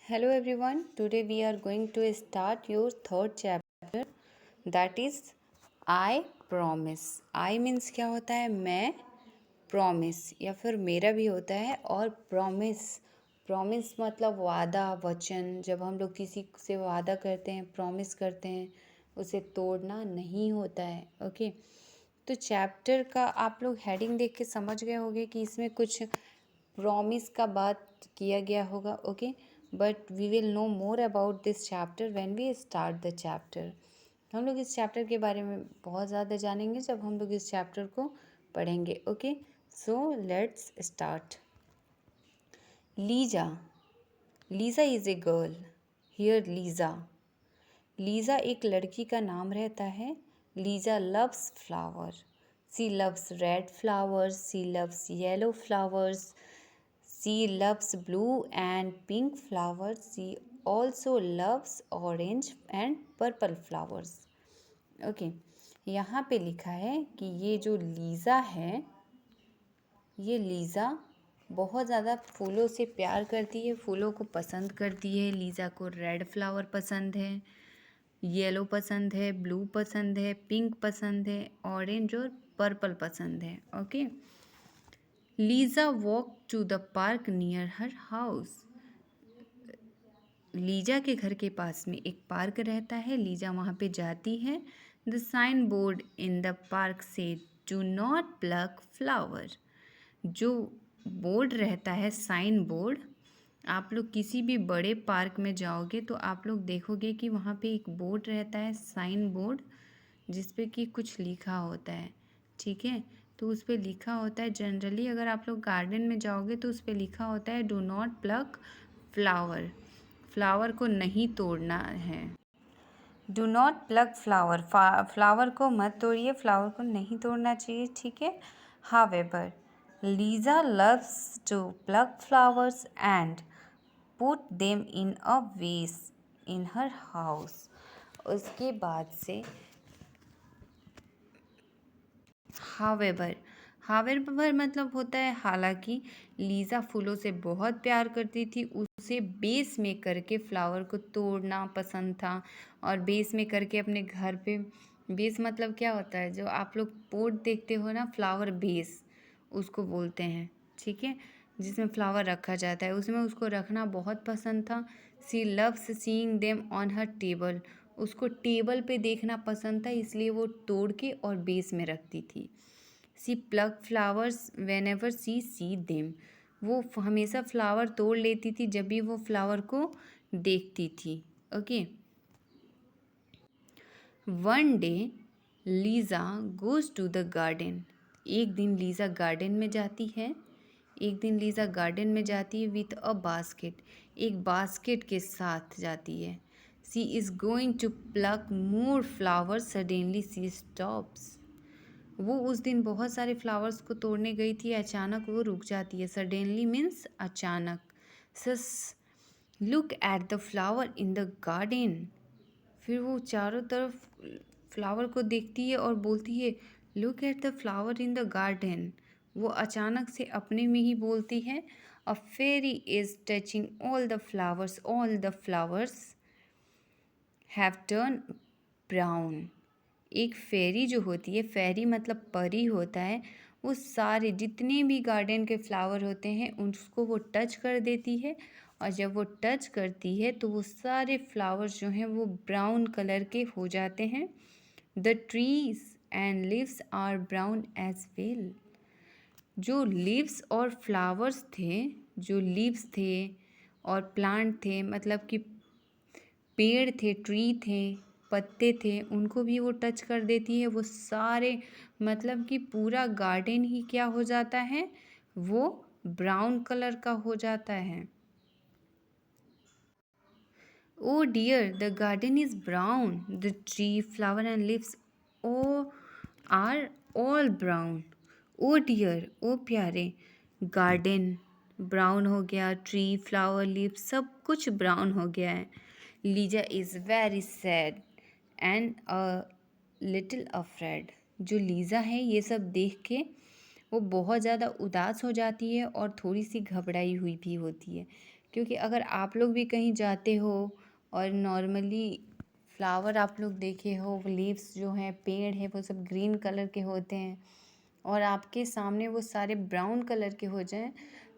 Hello everyone, today we are going to start your third chapter, that is I promise. I means क्या होता है? मैं, promise या फिर मेरा भी होता है, और promise मतलब वादा, वचन। जब हम लोग किसी से वादा करते हैं, promise करते हैं, उसे तोड़ना नहीं होता है। ओके, तो चैप्टर का आप लोग हेडिंग देख के समझ गए होंगे कि इसमें कुछ प्रॉमिस का बात किया गया होगा। Okay, but we will know more about this chapter when we start the chapter. हम लोग इस चैप्टर के बारे में बहुत ज़्यादा जानेंगे जब हम लोग इस चैप्टर को पढ़ेंगे। Okay, so let's start. Lisa, Lisa is a girl. Here Lisa, Lisa एक लड़की का नाम रहता है। Lisa loves flower. She loves red flowers, she loves yellow flowers, she loves blue and pink flowers. She also loves orange and purple flowers. Okay, यहाँ पे लिखा है कि ये जो लीज़ा है, ये लीज़ा बहुत ज़्यादा फूलों से प्यार करती है, फूलों को पसंद करती है। लीज़ा को रेड फ्लावर पसंद है, येलो पसंद है, ब्लू पसंद है, पिंक पसंद है, ऑरेंज और पर्पल पसंद है। Okay, Lisa walk to the park near her house. Lisa के घर के पास में एक पार्क रहता है, लीजा वहाँ पे जाती है। The sign board in the park says do not pluck flower. जो बोर्ड रहता है, साइन बोर्ड, आप लोग किसी भी बड़े पार्क में जाओगे तो आप लोग देखोगे कि वहाँ पे एक बोर्ड रहता है, साइन बोर्ड, जिस पे कि कुछ लिखा होता है। ठीक है, तो उस पर लिखा होता है, जनरली अगर आप लोग गार्डन में जाओगे तो उस पर लिखा होता है do not pluck flower. Flower को नहीं तोड़ना है। Do not pluck flower, flower को मत तोड़िए, फ्लावर को नहीं तोड़ना चाहिए। ठीक है, however Lisa loves to pluck flowers and put them in a vase in her house. उसके बाद से हावेवर, हावेवर मतलब होता है हालांकि। लीज़ा फूलों से बहुत प्यार करती थी, उसे बेस में करके फ्लावर को तोड़ना पसंद था, और बेस में करके अपने घर पे, बेस मतलब क्या होता है, जो आप लोग पोट देखते हो ना, फ्लावर बेस उसको बोलते हैं। ठीक है, जिसमें फ्लावर रखा जाता है, उसमें उसको रखना बहुत पसंद था। She loves seeing them on her table. उसको टेबल पे देखना पसंद था, इसलिए वो तोड़ के और बेस में रखती थी। She pluck flowers whenever she them. वो हमेशा फ्लावर तोड़ लेती थी जब भी वो फ्लावर को देखती थी। Okay, one day Lisa goes to the garden. एक दिन लीज़ा गार्डन में जाती है। एक दिन लीज़ा गार्डन में जाती है विथ अ बास्केट। एक बास्केट के साथ जाती है। She is going to pluck more flowers, suddenly she stops. वो उस दिन बहुत सारे फ्लावर्स को तोड़ने गई थी, अचानक वो रुक जाती है। सडनली मीन्स अचानक। Says look at the flower in the garden. फिर वो चारों तरफ फ्लावर को देखती है और बोलती है look at the flower in the garden. वो अचानक से अपने में ही बोलती है a fairy is touching all the flowers have turn brown. एक फेरी जो होती है, फेरी मतलब परी होता है, वो सारे जितने भी गार्डन के फ्लावर होते हैं उसको वो टच कर देती है, और जब वो टच करती है तो वो सारे फ्लावर्स जो हैं वो ब्राउन कलर के हो जाते हैं। The trees and leaves are brown as well. जो लीव्स और फ्लावर्स थे, जो लीव्स थे और प्लांट थे, मतलब कि पेड़ थे, ट्री थे, पत्ते थे, उनको भी वो टच कर देती है। वो सारे, मतलब कि पूरा गार्डन ही क्या हो जाता है, वो ब्राउन कलर का हो जाता है। Oh dear the garden is brown, the tree, flower and leaves oh are all brown. Oh dear, oh प्यारे, गार्डन ब्राउन हो गया, ट्री, फ्लावर, लीव्स सब कुछ ब्राउन हो गया है। Lisa is very sad and a little afraid. जो Lisa है ये सब देख के वो बहुत ज़्यादा उदास हो जाती है और थोड़ी सी घबराई हुई भी होती है। क्योंकि अगर आप लोग भी कहीं जाते हो और नॉर्मली फ्लावर आप लोग देखे हो, लीव्स जो हैं, पेड़ है, वो सब ग्रीन कलर के होते हैं और आपके सामने वो सारे ब्राउन कलर के हो जाएं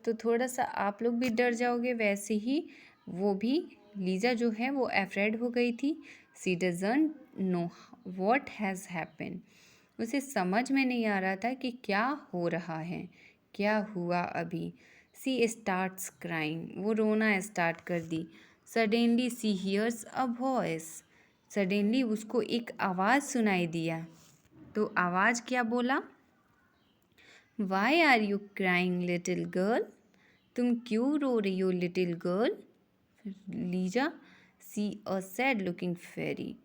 तो थोड़ा सा आप लोग भी डर जाओगे। वैसे ही वो भी, लीजा जो है वो अफ्रेड हो गई थी। She doesn't know what has happen, उसे समझ में नहीं आ रहा था कि क्या हो रहा है, क्या हुआ अभी। सी स्टार्ट्स क्राइंग, वो रोना स्टार्ट कर दी। Suddenly she hears a voice, suddenly उसको एक आवाज़ सुनाई दिया। तो आवाज़ क्या बोला? Why are you crying little girl, तुम क्यों रो रही हो little girl? Lisa sees a sad looking fairy,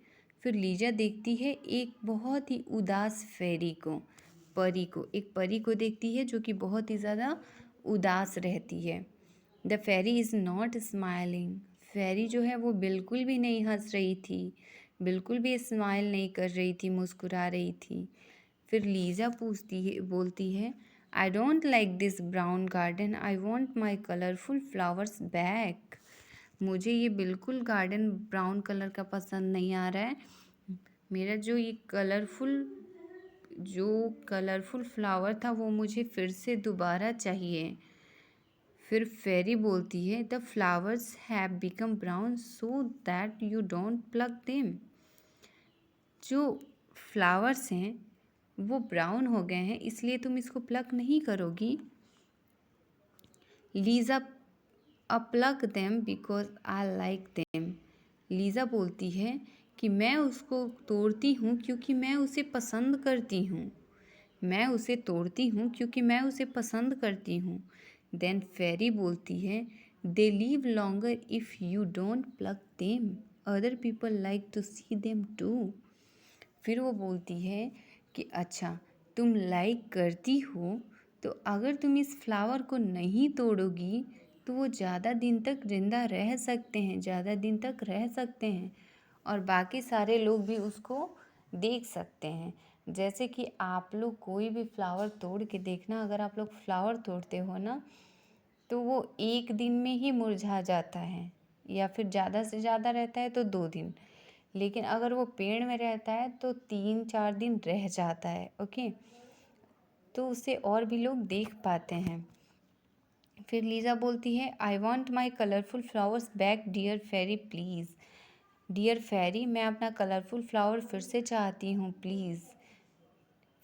फिर लीजा देखती है एक बहुत ही उदास फेरी को, परी को, एक परी को देखती है जो कि बहुत ही ज़्यादा उदास रहती है। The fairy is not smiling, fairy जो है वो बिल्कुल भी नहीं हंस रही थी, बिल्कुल भी स्माइल नहीं कर रही थी, मुस्कुरा रही थी। फिर लीजा पूछती है, बोलती है, I don't like this brown garden, I want my colourful flowers back, मुझे ये बिल्कुल गार्डन ब्राउन कलर का पसंद नहीं आ रहा है, मेरा जो कलरफुल फ्लावर था वो मुझे फिर से दोबारा चाहिए। फिर फेरी बोलती है, the flowers have become brown so that you don't pluck them, जो फ्लावर्स हैं वो ब्राउन हो गए हैं इसलिए तुम इसको प्लक नहीं करोगी। Lisa pluck them because I like them, Lisa बोलती है कि मैं उसको तोड़ती हूँ क्योंकि मैं उसे पसंद करती हूँ, मैं उसे तोड़ती हूँ क्योंकि मैं उसे पसंद करती हूँ। देन फेरी बोलती है, they live longer if you don't pluck them, other people like to see them too. फिर वो बोलती है कि अच्छा तुम लाइक करती हो तो अगर तुम इस फ्लावर को नहीं तोड़ोगी तो वो ज़्यादा दिन तक जिंदा रह सकते हैं, ज़्यादा दिन तक रह सकते हैं और बाकी सारे लोग भी उसको देख सकते हैं। जैसे कि आप लोग कोई भी फ्लावर तोड़ के देखना, अगर आप लोग फ्लावर तोड़ते हो ना तो वो एक दिन में ही मुरझा जाता है या फिर ज़्यादा से ज़्यादा रहता है तो 2 दिन, लेकिन अगर वो पेड़ में रहता है तो 3-4 दिन रह जाता है। ओके, तो उसे और भी लोग देख पाते हैं। फिर लीज़ा बोलती है, I want my colourful flowers back dear fairy please, dear fairy मैं अपना कलरफुल फ्लावर फिर से चाहती हूँ प्लीज़।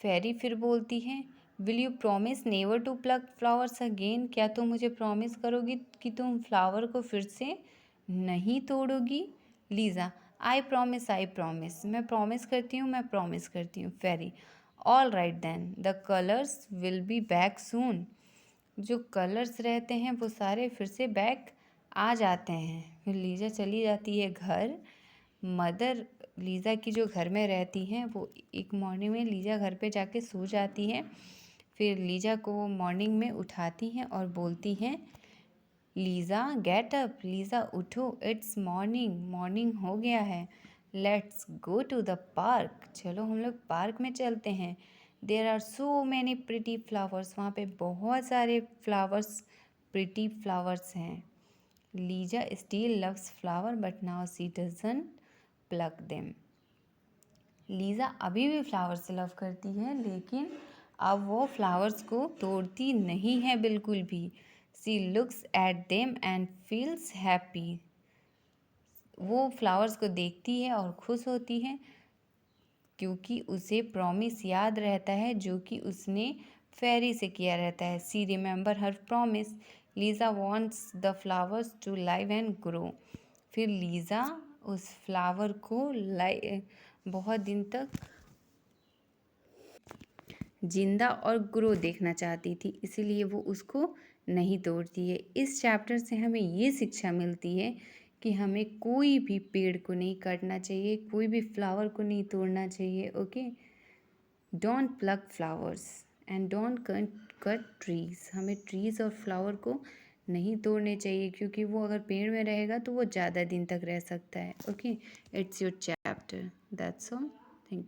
फेरी फिर बोलती है, will you promise never to pluck flowers again, क्या तुम मुझे प्रॉमिस करोगी कि तुम फ्लावर को फिर से नहीं तोड़ोगी? लीज़ा, आई प्रॉमिस, मैं प्रॉमिस करती हूँ, मैं प्रॉमिस करती हूँ। Fairy, all right then the colours will be back soon, जो कलर्स रहते हैं वो सारे फिर से बैक आ जाते हैं। फिर लीज़ा चली जाती है घर। मदर लीज़ा की जो घर में रहती हैं वो एक मॉर्निंग में लीज़ा घर पे जाके सो जाती है। फिर लीज़ा को वो मॉर्निंग में उठाती हैं और बोलती हैं, लीज़ा गेट अप, लीज़ा उठो, इट्स मॉर्निंग, मॉर्निंग हो गया है, let's go to the park, चलो हम लोग पार्क में चलते हैं। There are so many pretty flowers, वहाँ पे बहुत सारे फ्लावर्स, प्रिटी फ्लावर्स हैं। Lisa still loves flower but now she doesn't pluck them, Lisa अभी भी फ्लावर से लव करती है लेकिन अब वो फ्लावर्स को तोड़ती नहीं है बिल्कुल भी। She looks at them and feels happy, वो फ्लावर्स को देखती है और खुश होती है क्योंकि उसे प्रॉमिस याद रहता है जो कि उसने फेरी से किया रहता है। She remember her promise, Lisa wants the flowers to live and grow, फिर लीज़ा उस फ्लावर को बहुत दिन तक जिंदा और ग्रो देखना चाहती थी, इसीलिए वो उसको नहीं तोड़ती है। इस चैप्टर से हमें ये शिक्षा मिलती है कि हमें कोई भी पेड़ को नहीं काटना चाहिए, कोई भी फ्लावर को नहीं तोड़ना चाहिए। Okay, don't plug flowers and don't cut trees, हमें ट्रीज़ और फ्लावर को नहीं तोड़ने चाहिए क्योंकि वो अगर पेड़ में रहेगा तो वो ज़्यादा दिन तक रह सकता है। Okay, it's your chapter, that's all.